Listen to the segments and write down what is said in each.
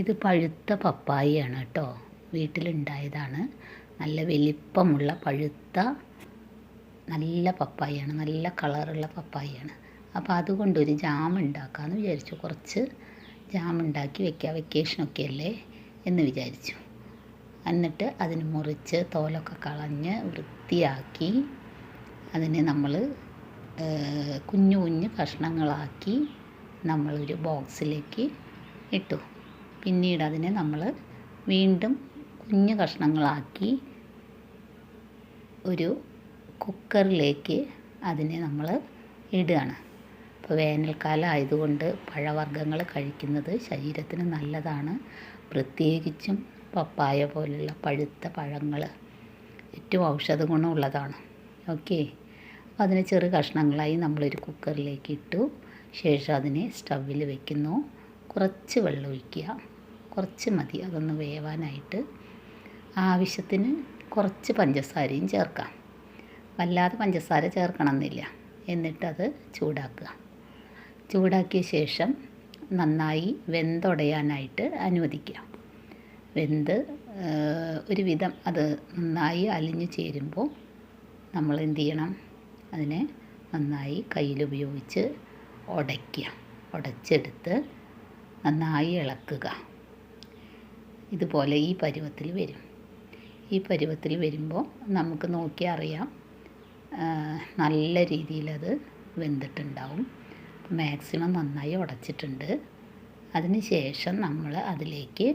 ഇത് പഴുത്ത പപ്പായയാണ് കേട്ടോ. വീട്ടിലുണ്ടായതാണ്. നല്ല വലിപ്പമുള്ള പഴുത്ത നല്ല പപ്പായയാണ്. നല്ല കളറുള്ള പപ്പായയാണ്. അപ്പോൾ അതുകൊണ്ടൊരു ജാം ഉണ്ടാക്കാമെന്ന് വിചാരിച്ചു. കുറച്ച് ജാം ഉണ്ടാക്കി വെക്കാം, വെക്കേഷനൊക്കെ അല്ലേ എന്ന് വിചാരിച്ചു. എന്നിട്ട് അതിന് മുറിച്ച് തോലൊക്കെ കളഞ്ഞ് വൃത്തിയാക്കി അതിനെ നമ്മൾ കുഞ്ഞു കുഞ്ഞു കഷ്ണങ്ങളാക്കി നമ്മളൊരു ബോക്സിലേക്ക് ഇട്ടു. പിന്നീട് അതിനെ നമ്മൾ വീണ്ടും കുഞ്ഞു കഷ്ണങ്ങളാക്കി ഒരു കുക്കറിലേക്ക് അതിനെ നമ്മൾ ഇടുകയാണ്. ഇപ്പോൾ വേനൽക്കാലം ആയതുകൊണ്ട് പഴവർഗ്ഗങ്ങൾ കഴിക്കുന്നത് ശരീരത്തിന് നല്ലതാണ്. പ്രത്യേകിച്ചും പപ്പായ പോലുള്ള പഴുത്ത പഴങ്ങൾ ഏറ്റവും ഔഷധ ഗുണമുള്ളതാണ്. ഓക്കെ, അപ്പോൾ അതിനെ ചെറു കഷ്ണങ്ങളായി നമ്മളൊരു കുക്കറിലേക്ക് ഇട്ടു. ശേഷം അതിനെ സ്റ്റൗവിൽ വെക്കുന്നു. കുറച്ച് വെള്ളം ഒഴിക്കുക, കുറച്ച് മതി അതൊന്ന് വേവാനായിട്ട്. ആവശ്യത്തിന് കുറച്ച് പഞ്ചസാരയും ചേർക്കാം. വല്ലാതെ പഞ്ചസാര ചേർക്കണമെന്നില്ല. എന്നിട്ടത് ചൂടാക്കുക. ചൂടാക്കിയ ശേഷം നന്നായി വെന്തുടയാനായിട്ട് അനുവദിക്കുക. വെന്ത് ഒരുവിധം അത് നന്നായി അലിഞ്ഞു ചേരുമ്പോൾ നമ്മൾ എന്ത് ചെയ്യണം? അതിനെ നന്നായി കയ്യിലുപയോഗിച്ച് ഉടയ്ക്കുക. ഉടച്ചെടുത്ത് നന്നായി ഇളക്കുക. ഇതുപോലെ ഈ പരുവത്തിൽ വരും. ഈ പരുവത്തിൽ വരുമ്പോൾ നമുക്ക് നോക്കിയാൽ അറിയാം നല്ല രീതിയിലത് വെന്തിട്ടുണ്ടാവും. മാക്സിമം നന്നായി ഉടച്ചിട്ടുണ്ട്. അതിന് ശേഷം നമ്മൾ അതിലേക്ക്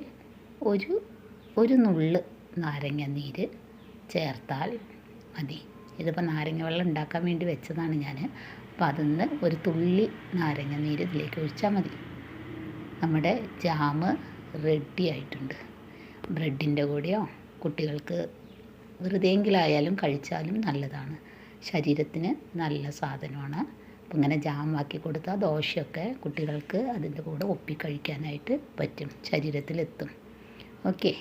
ഒരു നുള്ള് നാരങ്ങ നീര് ചേർത്താൽ മതി. ഇതിപ്പോൾ നാരങ്ങ വെള്ളം ഉണ്ടാക്കാൻ വേണ്ടി വെച്ചതാണ് ഞാൻ. അപ്പോൾ അതിന്ന് ഒരു തുള്ളി നാരങ്ങ നീര് ഇതിലേക്ക് ഒഴിച്ചാൽ മതി. നമ്മുടെ ജാം റെഡി ആയിട്ടുണ്ട്. ബ്രെഡിൻ്റെ കൂടെയോ കുട്ടികൾക്ക് വെറുതെയെങ്കിലായാലും കഴിച്ചാലും നല്ലതാണ്. ശരീരത്തിന് നല്ല സാധനമാണ്. അപ്പം ഇങ്ങനെ ജാം ആക്കി കൊടുത്താൽ ദോശയൊക്കെ കുട്ടികൾക്ക് അതിൻ്റെ കൂടെ ഒപ്പി കഴിക്കാനായിട്ട് പറ്റും, ശരീരത്തിലെത്തും. ഓക്കെ.